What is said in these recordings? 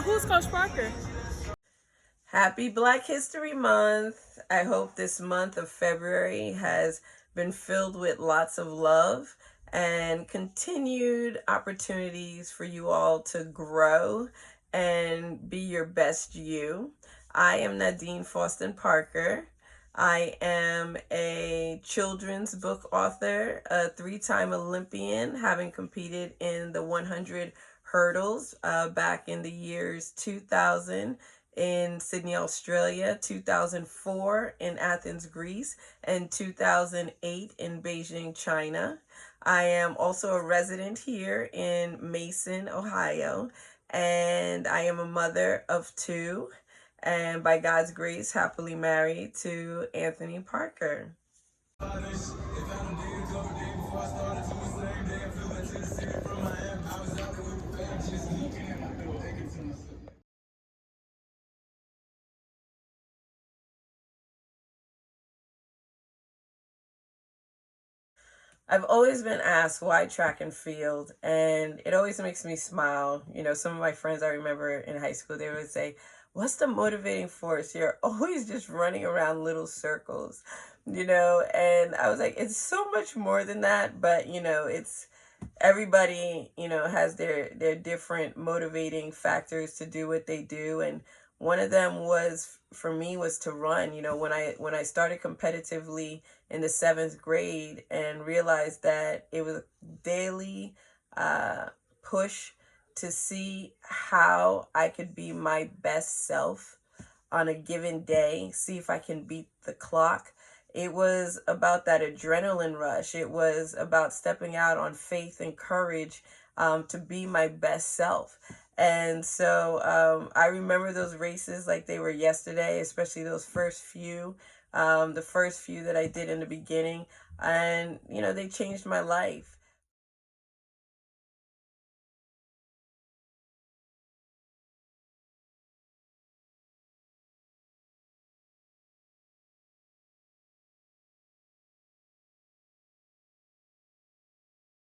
who's Coach Parker? Happy Black History Month. I hope this month of February has been filled with lots of love and continued opportunities for you all to grow and be your best you. I am Nadine Faustin-Parker. I am a children's book author, a three-time Olympian, having competed in the 100 hurdles back in the years 2000 in Sydney, Australia, 2004 in Athens, Greece, and 2008 in Beijing, China. I am also a resident here in Mason, Ohio, and I am a mother of two, and by God's grace, happily married to Anthony Parker. I've always been asked why track and field, and it always makes me smile. You know, some of my friends I remember in high school, they would say, "What's the motivating force? You're always just running around little circles," and I was like, it's so much more than that, but it's everybody, has their different motivating factors to do what they do, and one of them was for me was to run. When I started competitively in the seventh grade and realized that it was a daily push to see how I could be my best self on a given day, see if I can beat the clock. It was about that adrenaline rush. It was about stepping out on faith and courage to be my best self. And so I remember those races like they were yesterday, especially those first few, the first few that I did in the beginning. And, they changed my life.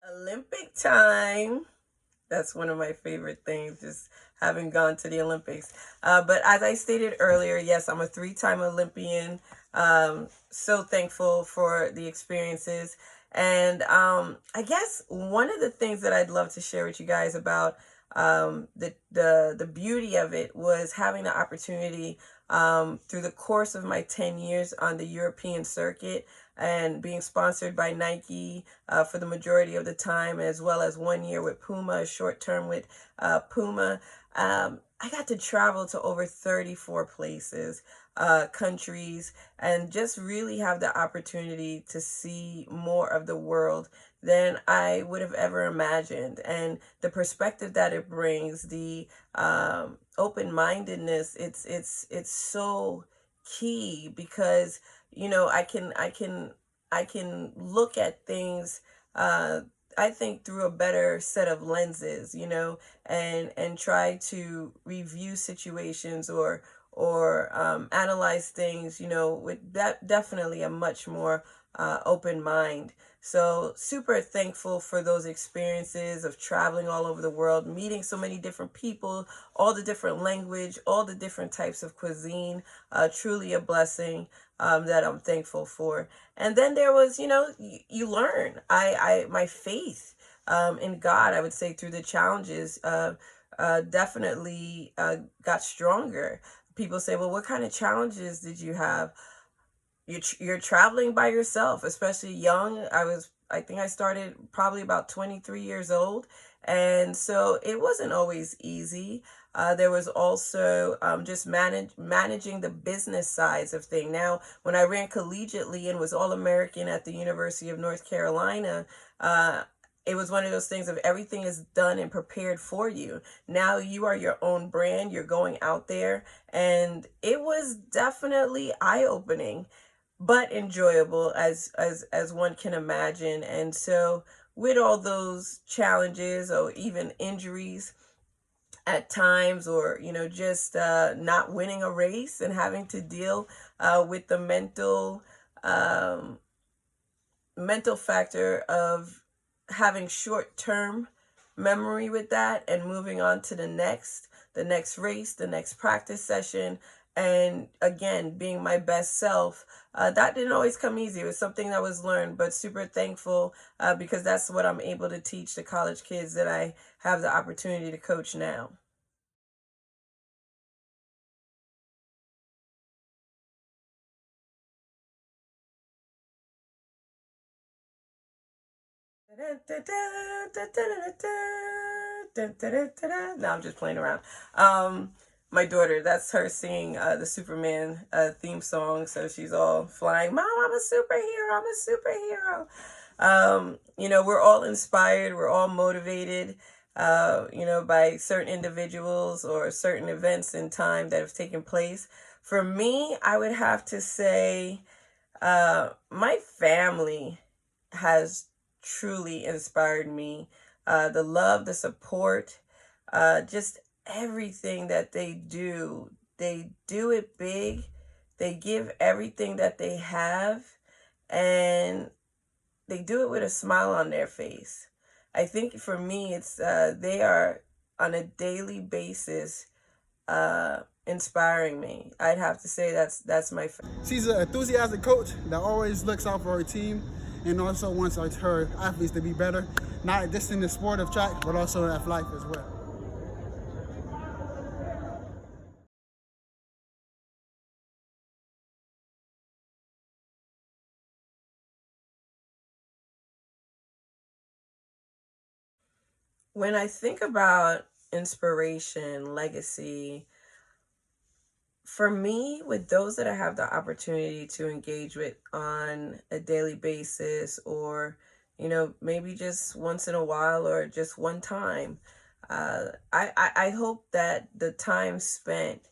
Olympic time. That's one of my favorite things, just having gone to the Olympics. But as I stated earlier, yes, I'm a three-time Olympian. So thankful for the experiences. And I guess one of the things that I'd love to share with you guys about the beauty of it was having the opportunity through the course of my 10 years on the European circuit and being sponsored by Nike for the majority of the time, as well as 1 year with Puma, a short term with Puma. I got to travel to over 34 places, countries, and just really have the opportunity to see more of the world than I would have ever imagined. And the perspective that it brings, the open-mindedness, it's so key because I can look at things I think through a better set of lenses, and try to review situations or analyze things, with definitely a much more open mind. So super thankful for those experiences of traveling all over the world, meeting so many different people, all the different language, all the different types of cuisine. Truly a blessing that I'm thankful for. And then there was, you learn. My faith in God, I would say, through the challenges, definitely got stronger. People say, well, what kind of challenges did you have? You're traveling by yourself, especially young. I think I started probably about 23 years old. And so it wasn't always easy. There was also just managing the business sides of things. Now, when I ran collegiately and was All-American at the University of North Carolina, it was one of those things of everything is done and prepared for you. Now you are your own brand. You're going out there. And it was definitely eye-opening, but enjoyable as one can imagine. And so with all those challenges or even injuries at times, or just not winning a race and having to deal with the mental factor of having short-term memory with that and moving on to the next, the next race, the next practice session, and again, being my best self. That didn't always come easy. It was something that was learned, but super thankful because that's what I'm able to teach the college kids that I have the opportunity to coach now. No, I'm just playing around. My daughter, that's her singing the Superman theme song. So she's all flying, Mom, I'm a superhero. I'm a superhero. We're all inspired. We're all motivated, by certain individuals or certain events in time that have taken place. For me, I would have to say my family has truly inspired me. The love, the support, just everything that they do it big. They give everything that they have, and they do it with a smile on their face. I think for me, it's they are on a daily basis inspiring me. I'd have to say that's my. She's an enthusiastic coach that always looks out for her team and also wants her athletes to be better, not just in the sport of track, but also in life as well. When I think about inspiration, legacy, for me, with those that I have the opportunity to engage with on a daily basis, or, maybe just once in a while or just one time, I hope that the time spent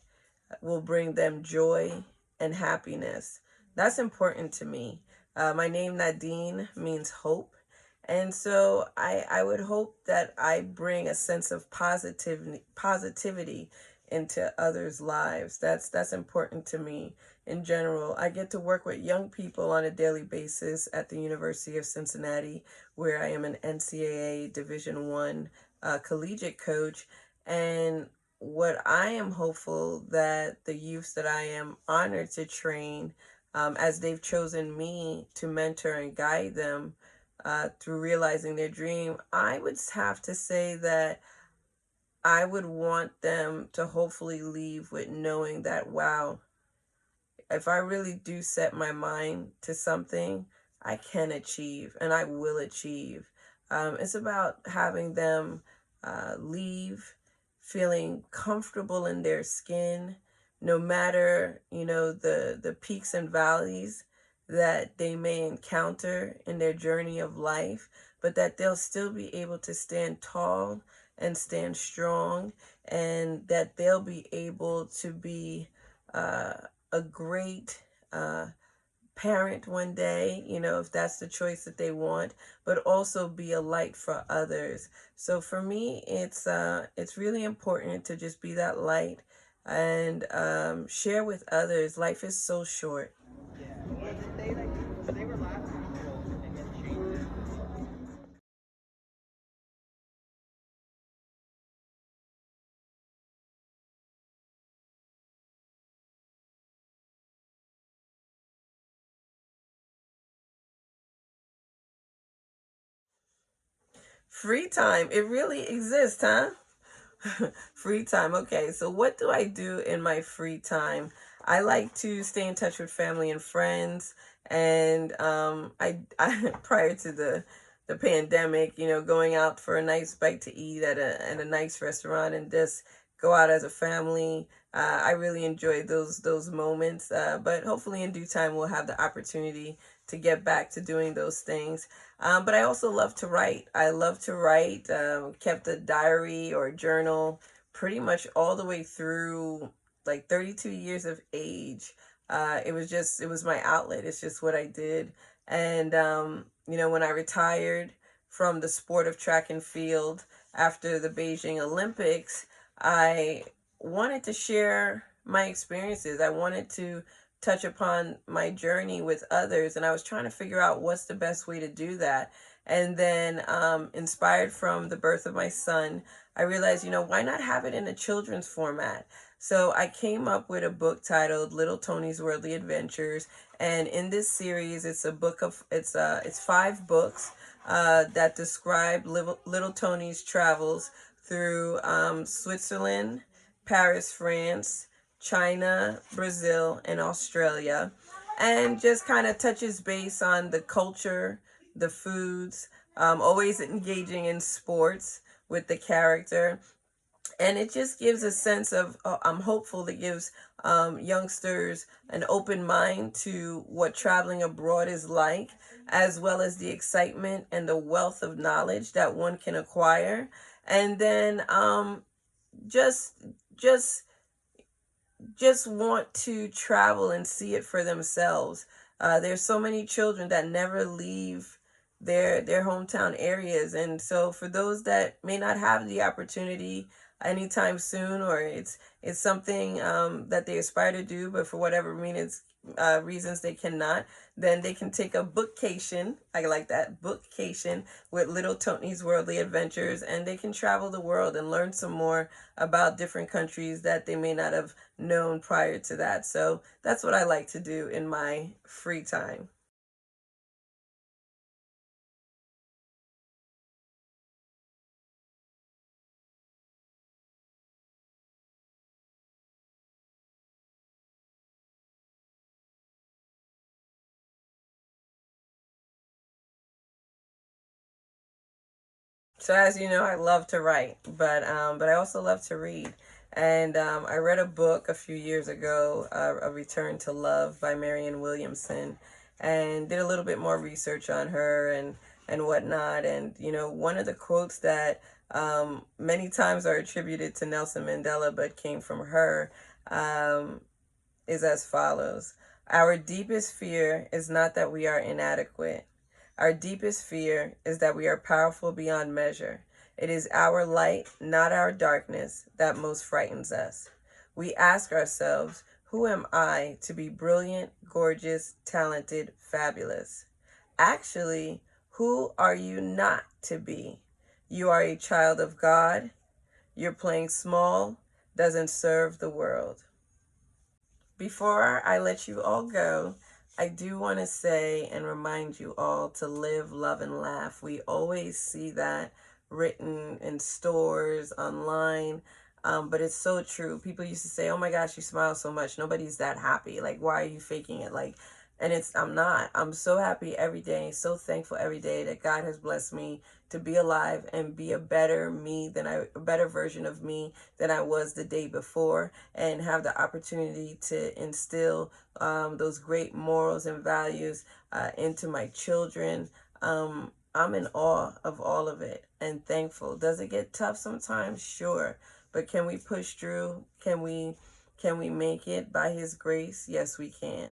will bring them joy and happiness. That's important to me. My name, Nadine, means hope. And so I would hope that I bring a sense of positivity into others' lives. That's important to me in general. I get to work with young people on a daily basis at the University of Cincinnati, where I am an NCAA Division One collegiate coach. And what I am hopeful that the youths that I am honored to train, as they've chosen me to mentor and guide them through realizing their dream, I would have to say that I would want them to hopefully leave with knowing that, wow, if I really do set my mind to something, I can achieve and I will achieve. It's about having them leave feeling comfortable in their skin, no matter, the peaks and valleys that they may encounter in their journey of life, but that they'll still be able to stand tall and stand strong, and that they'll be able to be a great parent one day, if that's the choice that they want, but also be a light for others. So for me, it's really important to just be that light and share with others. Life is so short. Free time, it really exists, huh? Free time. Okay, so what do I do in my free time? I like to stay in touch with family and friends, and I prior to the pandemic, going out for a nice bite to eat at a nice restaurant and just go out as a family. I really enjoyed those moments, but hopefully in due time we'll have the opportunity to get back to doing those things. But I also love to write. I love to write. Kept a diary or a journal pretty much all the way through like 32 years of age. It was my outlet. It's just what I did. And, when I retired from the sport of track and field after the Beijing Olympics, I wanted to share my experiences. I wanted to touch upon my journey with others, and I was trying to figure out what's the best way to do that. And then, inspired from the birth of my son, I realized, why not have it in a children's format? So I came up with a book titled Little Tony's Worldly Adventures, and in this series, it's 5 books that describe little Tony's travels through Switzerland, Paris, France, China, Brazil, and Australia, and just kind of touches base on the culture, the foods, always engaging in sports with the character. And it just gives a sense of, I'm hopeful it gives youngsters an open mind to what traveling abroad is like, as well as the excitement and the wealth of knowledge that one can acquire. And then just just just want to travel and see it for themselves. There's so many children that never leave their hometown areas, and so for those that may not have the opportunity anytime soon, or it's something that they aspire to do, but for whatever reasons they cannot, then they can take a bookcation. I like that, bookcation, with Little Tony's Worldly Adventures, and they can travel the world and learn some more about different countries that they may not have known prior to that. So that's what I like to do in my free time. So as you know, I love to write, but I also love to read. And I read a book a few years ago, A Return to Love by Marianne Williamson, and did a little bit more research on her and whatnot. And one of the quotes that many times are attributed to Nelson Mandela, but came from her, is as follows: "Our deepest fear is not that we are inadequate. Our deepest fear is that we are powerful beyond measure. It is our light, not our darkness, that most frightens us. We ask ourselves, who am I to be brilliant, gorgeous, talented, fabulous? Actually, who are you not to be? You are a child of God. Your playing small doesn't serve the world." Before I let you all go, I do want to say and remind you all to live, love, and laugh. We always see that written in stores, online, but it's so true. People used to say, "Oh my gosh, you smile so much. Nobody's that happy. Like, why are you faking it?" And I'm not. I'm so happy every day, so thankful every day that God has blessed me to be alive and be a better me a better version of me than I was the day before, and have the opportunity to instill those great morals and values into my children. I'm in awe of all of it and thankful. Does it get tough sometimes? Sure. But can we push through? Can we make it by His grace? Yes, we can.